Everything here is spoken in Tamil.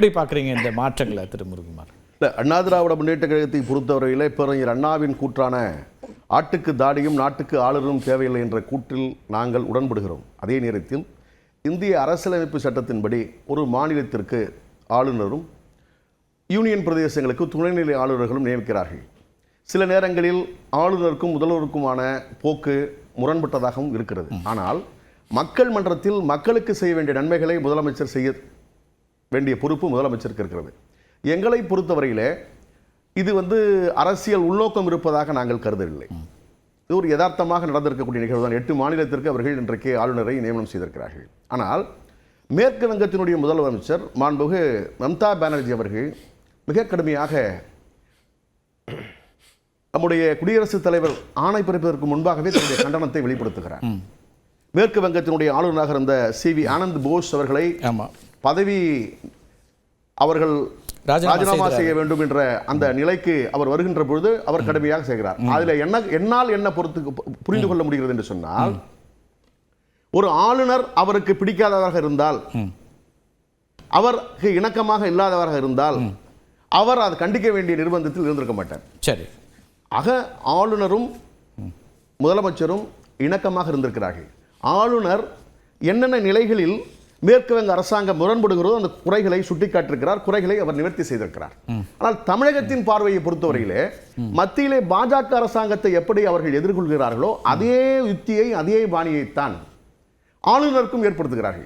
எப்படி பார்க்குறீங்க இந்த மாற்றங்களை திரு முருகுமார்? அண்ணா திராவிட முன்னேற்ற கழகத்தை பொறுத்தவரையிலே பேரறிஞர் அண்ணாவின் கூற்றான ஆட்டுக்கு தாடியும் நாட்டுக்கு ஆளுநரும் தேவையில்லை என்ற கூற்றில் நாங்கள் உடன்படுகிறோம். அதே நேரத்தில் இந்திய அரசியலமைப்பு சட்டத்தின்படி ஒரு மாநிலத்திற்கு ஆளுநரும் யூனியன் பிரதேசங்களுக்கு துணைநிலை ஆளுநர்களும் நியமிக்கிறார்கள். சில நேரங்களில் ஆளுநருக்கும் முதல்வருக்குமான போக்கு முரண்பட்டதாகவும் இருக்கிறது. ஆனால் மக்கள் மன்றத்தில் மக்களுக்கு செய்ய வேண்டிய நன்மைகளை முதலமைச்சர் செய்ய வேண்டிய பொறுப்பு முதலமைச்சருக்கு இருக்கிறது. எங்களை பொறுத்தவரையிலே இது அரசியல் உள்நோக்கம் இருப்பதாக நாங்கள் கருதவில்லை. இது ஒரு யதார்த்தமாக நடந்திருக்கக்கூடிய நிகழ்வு தான். 8 மாநிலத்திற்கு அவர்கள் இன்றைக்கு ஆளுநரை நியமனம் செய்திருக்கிறார்கள். ஆனால் மேற்கு வங்கத்தினுடைய முதலமைச்சர் மாண்புமிகு மம்தா பானர்ஜி அவர்கள் மிக கடுமையாக நம்முடைய குடியரசுத் தலைவர் ஆணை பிறப்பதற்கு முன்பாகவே தன்னுடைய கண்டனத்தை வெளிப்படுத்துகிறார். மேற்கு வங்கத்தினுடைய ஆளுநராக இருந்த CV ஆனந்த் போஸ் அவர்களை பதவி அவர்கள் ராஜினாமா செய்ய வேண்டும் என்ற அந்த நிலைக்கு அவர் வருகின்ற பொழுது அவர் கடுமையாக செய்கிறார். அதில் என்னால் என்ன புரிந்து கொள்ள முடிகிறது என்று சொன்னால், ஒரு ஆளுநர் அவருக்கு பிடிக்காதவராக இருந்தால், அவருக்கு இணக்கமாக இல்லாதவராக இருந்தால், அவர் அதை கண்டிக்க வேண்டிய நிர்பந்தத்தில் இருந்திருக்க மாட்டார். சரி, ஆக ஆளுநரும் முதலமைச்சரும் இணக்கமாக இருந்திருக்கிறார்கள். ஆளுநர் என்னென்ன நிலைகளில் மேற்கு வங்க அரசாங்கம் முரண்படுகிறதோ அந்த குறைகளை சுட்டிக்காட்டிருக்கிறார், குறைகளை அவர் நிவர்த்தி செய்திருக்கிறார். ஆனால் தமிழகத்தின் பார்வையை பொறுத்தவரையிலே மத்தியிலே பாஜக அரசாங்கத்தை எப்படி அவர்கள் எதிர்கொள்கிறார்களோ அதே யுக்தியை அதே பாணியைத்தான் ஆளுநருக்கும் ஏற்படுத்துகிறார்கள்.